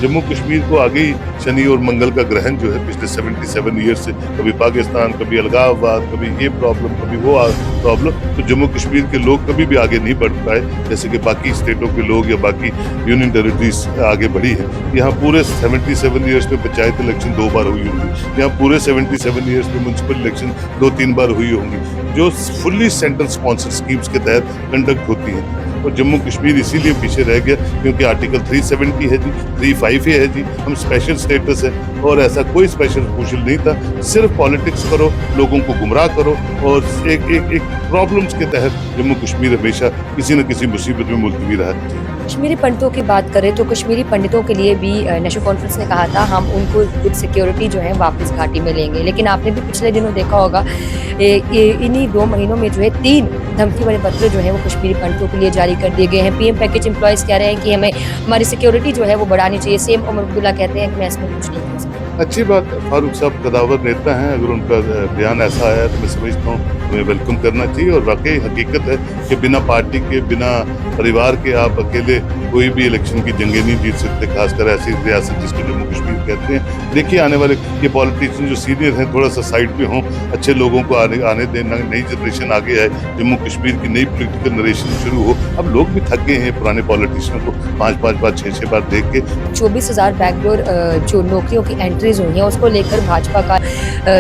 जम्मू कश्मीर को आगे ही शनि और मंगल का ग्रहण जो है पिछले 77 ईयर से, कभी पाकिस्तान, कभी अलगाववाद, कभी ये प्रॉब्लम, कभी वो प्रॉब्लम, तो जम्मू कश्मीर के लोग कभी भी आगे नहीं बढ़ पाए जैसे कि बाकी स्टेटों के लोग या बाकी यूनियन टेरिटरीज आगे बढ़ी है। यहाँ पूरे 77 ईयर्स में पंचायत इलेक्शन 2 बार हुई होंगी, यहाँ पूरे 77 ईयर्स में म्यूनसिपल इलेक्शन 2-3 बार हुई होंगी, जो फुल्ली सेंट्रल स्पॉन्सर स्कीम्स के तहत कंडक्ट होती हैं। और जम्मू कश्मीर इसीलिए पीछे रह गया क्योंकि आर्टिकल 370 है जी, 35 है जी, हम स्पेशल स्टेटस है, और ऐसा कोई स्पेशल सोशल नहीं था। सिर्फ पॉलिटिक्स करो, लोगों को गुमराह करो, और एक प्रॉब्लम्स के तहत जम्मू कश्मीर हमेशा किसी न किसी मुसीबत में मुलतवी रहा है। कश्मीरी पंडितों की बात करें तो कश्मीरी पंडितों के लिए भी नेशनल कॉन्फ्रेंस ने कहा था हम उनको कुछ सिक्योरिटी जो है वापस घाटी में लेंगे, लेकिन आपने भी पिछले दिनों देखा होगा इन्हीं 2 महीनों में जो है 3 धमकी वाले पत्र जो है वो कश्मीरी पंडितों के लिए जारी कर दिए गए हैं। पीएम पैकेज एम्प्लॉयज कह रहे हैं कि हमें हमारी सिक्योरिटी जो है वो बढ़ानी चाहिए। सीएम उमर अब्दुल्ला कहते हैं कि मैं इसमें कुछ नहीं कर सकता। अच्छी बात है, फारूक साहब कदावर नेता हैं, अगर उनका बयान ऐसा आया तो मैं समझता हूँ हमें वेलकम करना चाहिए। और वाकई हकीकत है कि बिना पार्टी के, बिना परिवार के आप अकेले कोई भी इलेक्शन की जंगें नहीं जीत सकते, खासकर ऐसी रियासत जिसको जम्मू कश्मीर कहते हैं। देखिए आने वाले ये पॉलिटिशियन जो सीनियर हैं थोड़ा सा साइड पे हों, अच्छे लोगों को आने देना, नई जनरेशन आगे आए, जम्मू कश्मीर की नई पॉलिटिकल नरेशन शुरू हो। अब लोग भी थक गए हैं पुराने पॉलिटिशियन को 5-5 बार 6-6 बार देख के। 24,000 बैकडोर जो नौकरियों की एंट्रीज हुई हैं उसको लेकर भाजपा का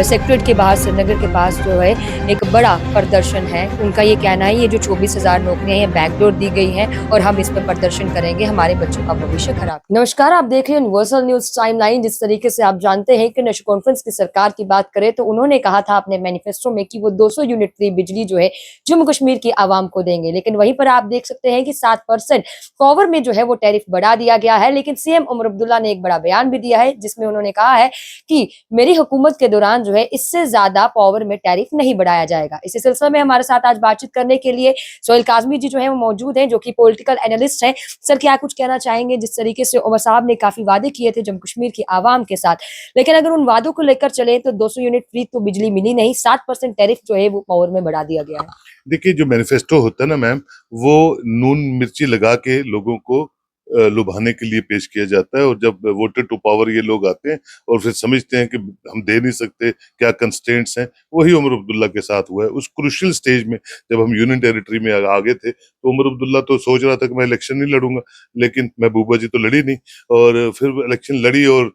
सेक्रेटरीट के बाहर श्रीनगर के पास जो है एक बड़ा प्रदर्शन है। उनका ये कहना है ये जो 24,000 नौकरियां हैं बैकडोर दी गई हैं और हम इस पर प्रदर्शन करेंगे, हमारे बच्चों का भविष्य खराब। नमस्कार, आप देख रहे हैं यूनिवर्सल न्यूज टाइमलाइन। जिस तरीके से आप जानते हैं कि नेशनल कॉन्फ्रेंस की सरकार की बात करें तो उन्होंने कहा था अपने मैनिफेस्टो में कि वो 200 यूनिट फ्री बिजली जो है जम्मू कश्मीर की आवाम को देंगे, लेकिन वहीं पर आप देख सकते हैं कि 7% पावर में जो है वो टैरिफ बढ़ा दिया गया है। लेकिन सीएम उमर अब्दुल्ला ने एक बड़ा बयान भी दिया है जिसमें उन्होंने कहा है कि मेरी हुकूमत के दौरान जो है इससे ज्यादा पावर में टैरिफ नहीं बढ़ाया जाएगा। इसी सिलसिले में हमारे साथ आज बातचीत करने के लिए सोहेल काजमी जी जो है वो मौजूद हैं, जो कि पॉलिटिकल एनालिस्ट हैं। सर, क्या कुछ कहना चाहेंगे? जिस तरीके से उमर साहब ने काफी वादे किए थे जम्मू कश्मीर की आवाम के साथ, लेकिन अगर उन वादों को लेकर चले तो 200 यूनिट फ्री तो बिजली मिली नहीं, 7% टैरिफ जो है वो पावर में बढ़ा दिया गया है। देखिए जो मैनिफेस्टो होता है ना मैम, वो नून मिर्ची लगा के लोगों को लुभाने के लिए पेश किया जाता है। और जब वोटर टू पावर ये लोग आते हैं और फिर समझते हैं कि हम दे नहीं सकते, क्या कंस्ट्रेंट्स हैं, वही उमर अब्दुल्ला के साथ हुआ है। उस क्रूशियल स्टेज में जब हम यूनियन टेरिटरी में आगे थे तो उमर अब्दुल्ला तो सोच रहा था कि मैं इलेक्शन नहीं लड़ूंगा, लेकिन महबूबा जी तो लड़ी नहीं, और फिर इलेक्शन लड़ी और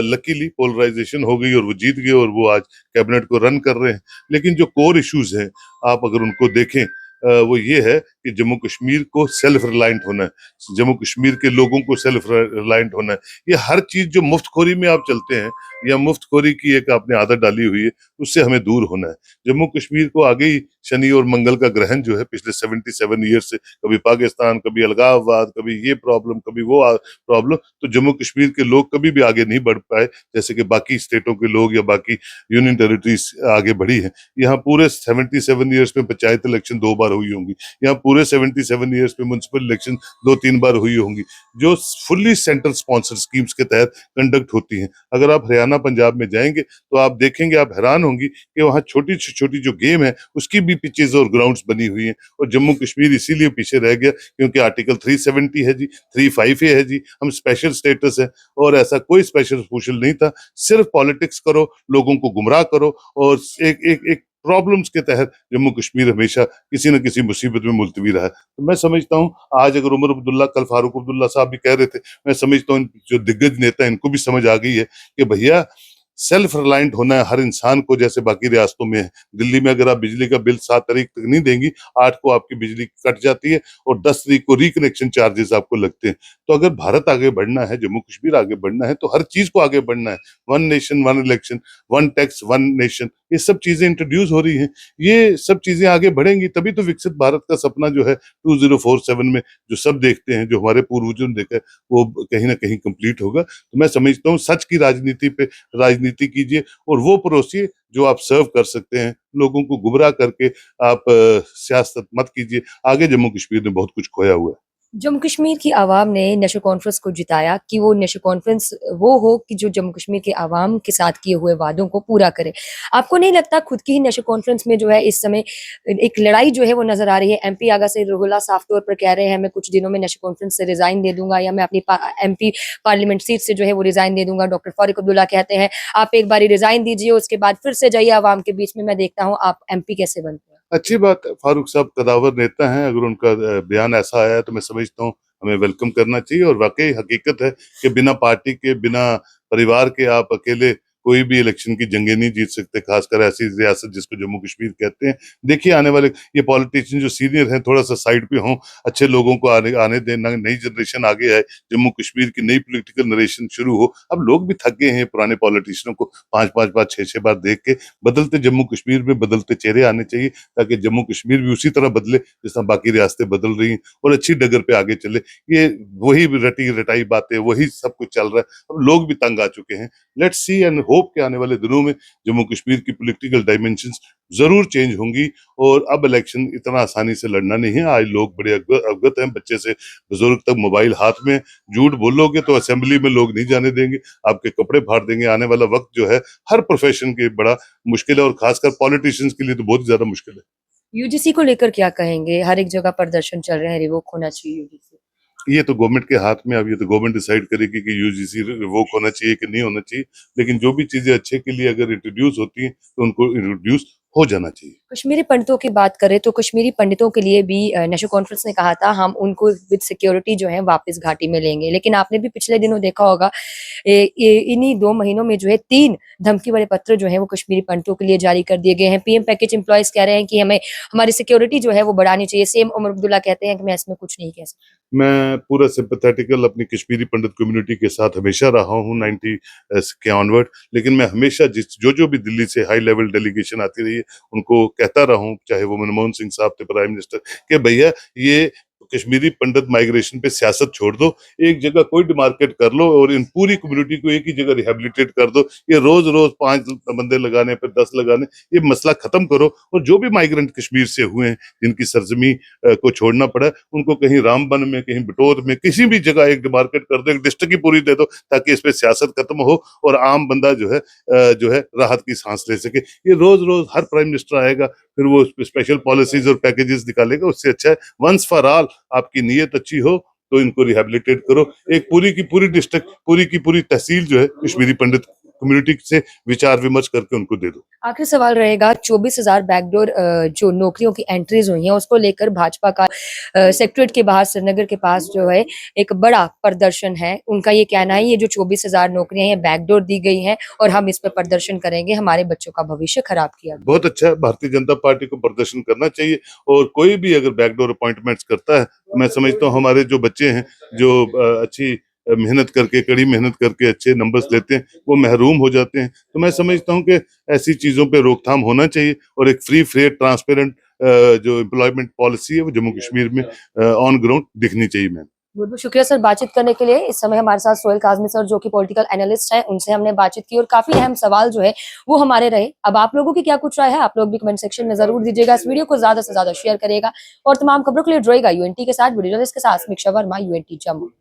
लकीली पोलराइजेशन हो गई और वो जीत गए और वो आज कैबिनेट को रन कर रहे हैं। लेकिन जो कोर इश्यूज हैं आप अगर उनको देखें, वो ये है कि जम्मू कश्मीर को सेल्फ रिलायंट होना है, जम्मू कश्मीर के लोगों को सेल्फ रिलायंट होना है। ये हर चीज जो मुफ्तखोरी में आप चलते हैं या मुफ्तखोरी की एक आपने आदत डाली हुई है, उससे हमें दूर होना है। जम्मू कश्मीर को आगे ही शनि और मंगल का ग्रहण जो है पिछले 77 ईयर से, कभी पाकिस्तान, कभी अलगाववाद, कभी ये प्रॉब्लम, कभी वो प्रॉब्लम, तो जम्मू कश्मीर के लोग कभी भी आगे नहीं बढ़ पाए जैसे कि बाकी स्टेटों के लोग या बाकी यूनियन टेरिटरीज आगे बढ़ी है। यहाँ पूरे 77 ईयर्स में पंचायत इलेक्शन 2 बार हुई होंगी, यहाँ पूरे 77 ईयर्स में म्यूनसिपल इलेक्शन 2-3 बार हुई होंगी, जो फुल्ली सेंट्रल स्पॉन्सर स्कीम्स के तहत कंडक्ट होती हैं। अगर आप हरियाणा पंजाब में जाएंगे तो आप देखेंगे, आप हैरान होंगी कि वहाँ छोटी छोटी जो गेम है उसकी भी पिचेस और ग्राउंड्स बनी हुई हैं। और जम्मू कश्मीर इसीलिए पीछे रह गया क्योंकि आर्टिकल 370 है जी, 35 है जी, हम स्पेशल स्टेटस है, और ऐसा कोई स्पेशल सोशल नहीं था। सिर्फ पॉलिटिक्स करो, लोगों को गुमराह करो, और एक प्रॉब्लम्स के तहत जम्मू कश्मीर हमेशा किसी न किसी मुसीबत में मुलतवी रहा है। तो मैं समझता हूँ आज अगर उमर अब्दुल्ला, कल फारूक अब्दुल्ला साहब भी कह रहे थे, मैं समझता हूँ जो दिग्गज नेता इनको भी समझ आ गई है कि भैया सेल्फ रिलायंट होना है हर इंसान को, जैसे बाकी रियासतों में है। दिल्ली में अगर आप बिजली का बिल 7 तारीख तक नहीं देंगी, 8 को आपकी बिजली कट जाती है और 10 तारीख को रिकनेक्शन चार्जेस आपको लगते हैं। तो अगर भारत आगे बढ़ना है, जम्मू कश्मीर आगे बढ़ना है, तो हर चीज को आगे बढ़ना है। One nation one election, one tax one nation, ये सब चीजें इंट्रोड्यूस हो रही हैं। ये सब चीजें आगे बढ़ेंगी तभी तो विकसित भारत का सपना जो है 2047 में जो सब देखते हैं, जो हमारे पूर्वजों ने देखा है, वो कहीं ना कहीं कंप्लीट होगा। तो मैं समझता हूँ सच की राजनीति पे राजनीति कीजिए और वो परोसिए जो आप सर्व कर सकते हैं। लोगों को गुमराह करके आप सियासत मत कीजिए। आगे जम्मू कश्मीर ने बहुत कुछ खोया हुआ है। जम्मू कश्मीर की आवाम ने नेशनल कॉन्फ्रेंस को जिताया कि वो नेशनल कॉन्फ्रेंस वो हो कि जो जम्मू कश्मीर के आवाम के साथ किए हुए वादों को पूरा करे। आपको नहीं लगता खुद की ही नेशनल कॉन्फ्रेंस में जो है इस समय एक लड़ाई जो है वो नज़र आ रही है? एमपी आगा से रुहुल्लाह साफ तौर पर कह रहे हैं मैं कुछ दिनों में नेशनल कॉन्फ्रेंस से रिज़ाइन दे दूँगा या मैं अपनी एमपी पार्लियामेंट सीट से जो है वो रिज़ाइन दे दूँगा। डॉक्टर फारूक अब्दुल्ला कहते हैं आप एक बारी रिज़ाइन दीजिए उसके बाद फिर से जाइए अवाम के बीच में, मैं देखता हूँ आप एमपी कैसे बनते हैं। अच्छी बात है, फारूक साहब कदावर नेता हैं, अगर उनका बयान ऐसा आया है तो मैं समझता हूँ हमें वेलकम करना चाहिए। और वाक़ई हकीकत है कि बिना पार्टी के, बिना परिवार के आप अकेले कोई भी इलेक्शन की जंगें नहीं जीत सकते, खासकर ऐसी रियासत जिसको जम्मू कश्मीर कहते हैं। देखिए आने वाले ये पॉलिटिशियन जो सीनियर हैं थोड़ा-सा साइड पे हों, अच्छे लोगों को आने आने दें, नई जनरेशन आगे आए, जम्मू कश्मीर की नई पॉलिटिकल नरेशन शुरू हो। अब लोग भी थक गए हैं पुराने पॉलिटिशियनों को 5-5 बार, 6-6 बार देख के। बदलते जम्मू कश्मीर में बदलते चेहरे आने चाहिए ताकि जम्मू कश्मीर भी उसी तरह बदले जिस तरह बाकी रियासतें बदल रही हैं और अच्छी डगर पे आगे चले। ये वही रटी रटाई बातें, वही सब कुछ चल रहा है। अब लोग भी तंग आ चुके हैं। लेट्स सी एंड होप के आने वाले दिनों में जम्मू कश्मीर की पॉलिटिकल डायमेंशंस जरूर चेंज होंगी और अब इलेक्शन इतना आसानी से लड़ना नहीं है। आज लोग बड़े अवगत हैं, बच्चे से बुजुर्ग तक मोबाइल हाथ में। झूठ बोलोगे तो असेंबली में लोग नहीं जाने देंगे, आपके कपड़े फाड़ देंगे। आने वाला वक्त जो है हर प्रोफेशन के बड़ा मुश्किल है और खासकर पॉलिटिशियंस के लिए तो बहुत ज्यादा मुश्किल है। यूजीसी को लेकर क्या कहेंगे? हर एक जगह प्रदर्शन चल रहे हैं, रिवोक होना चाहिए यूजीसी। ये तो गवर्नमेंट के हाथ में, अब ये तो गवर्नमेंट डिसाइड करेगी कि यूजीसी रिवोक होना चाहिए कि नहीं होना चाहिए। लेकिन जो भी चीजें अच्छे के लिए अगर इंट्रोड्यूस होती हैं तो उनको इंट्रोड्यूस हो जाना चाहिए। कश्मीरी पंडितों की बात करें तो कश्मीरी पंडितों के लिए भी नेशनल कॉन्फ्रेंस ने कहा था हम उनको विद सिक्योरिटी जो है वापस घाटी में लेंगे, लेकिन आपने भी पिछले दिनों देखा होगा इन्हीं 2 महीनों में जो है 3 धमकी वाले पत्र जो है वो कश्मीरी पंडितों के लिए जारी कर दिए गए हैं। पीएम पैकेज एम्प्लॉयज कह रहे हैं कि हमें हमारी सिक्योरिटी जो है वो बढ़ानी चाहिए। सेम उमर अब्दुल्ला कहते हैं कि मैं इसमें कुछ नहीं कह सकता। मैं पूरा सिंपैथेटिकल अपनी कश्मीरी पंडित कम्युनिटी के साथ हमेशा रहा हूँ 90 के ऑनवर्ड। लेकिन मैं हमेशा जिस जो भी दिल्ली से हाई लेवल डेलीगेशन आती रही है उनको कहता रहा हूँ, चाहे वो मनमोहन सिंह साहब थे प्राइम मिनिस्टर, कि भैया ये कश्मीरी पंडित माइग्रेशन पे सियासत छोड़ दो, एक जगह कोई डिमार्केट कर लो और इन पूरी कम्युनिटी को एक ही जगह रिहेबिलिटेट कर दो। ये रोज रोज 5 बंदे लगाने फिर 10 लगाने, ये मसला खत्म करो। और जो भी माइग्रेंट कश्मीर से हुए हैं जिनकी सरजमी को छोड़ना पड़ा, उनको कहीं रामबन में, कहीं बटोर में, किसी भी जगह एक डिमार्केट कर दो, एक डिस्ट्रिक्ट ही पूरी दे दो ताकि इस पे सियासत खत्म हो और आम बंदा जो है राहत की सांस ले सके। ये रोज रोज हर प्राइम मिनिस्टर आएगा फिर वो स्पेशल पॉलिसीज और पैकेजेस निकालेगा, उससे अच्छा है वंस फॉर ऑल आपकी नीयत अच्छी हो तो इनको रिहेबिलिटेट करो। एक पूरी की पूरी डिस्ट्रिक्ट, पूरी की पूरी तहसील जो है कश्मीरी पंडित कम्युनिटी से विचार विमर्श करके उनको दे दो। आखिरी सवाल रहेगा 24,000 बैकडोर जो नौकरियों की एंट्रीज हुई हैं उसको लेकर भाजपा का सेक्रेटरीट के बाहर श्रीनगर के पास जो है एक बड़ा प्रदर्शन है। उनका ये कहना है ये जो 24,000 नौकरियां ये बैकडोर दी गई हैं और हम इस पर प्रदर्शन करेंगे, हमारे बच्चों का भविष्य खराब किया गया। बहुत अच्छा है, भारतीय जनता पार्टी को प्रदर्शन करना चाहिए। और कोई भी अगर बैकडोर अपॉइंटमेंट्स करता है तो मैं समझता हूँ हमारे जो बच्चे हैं जो अच्छी मेहनत करके, कड़ी मेहनत करके अच्छे नंबर्स लेते हैं, वो महरूम हो जाते हैं। तो मैं समझता हूँ कि ऐसी चीजों पे रोकथाम होना चाहिए और एक फ्री फेयर ट्रांसपेरेंट जो एम्प्लॉयमेंट पॉलिसी है वो जम्मू कश्मीर में ऑन ग्राउंड दिखनी चाहिए। मैम बहुत बहुत शुक्रिया सर बातचीत करने के लिए। इस समय हमारे साथ सोहेल काज़मी सर जो कि पॉलिटिकल एनालिस्ट हैं, उनसे हमने बातचीत की और काफी अहम सवाल जो है वो हमारे रहे। अब आप लोगों की क्या कुछ राय है, आप लोग भी कमेंट सेक्शन में जरूर दीजिएगा। इस वीडियो को ज्यादा से ज्यादा शेयर करिएगा और तमाम खबरों के लिए जुड़ेगा यूएनटी के साथ, वीडियो जर्नलिस्ट के साथ समीक्षा वर्मा, यूएनटी जम्मू।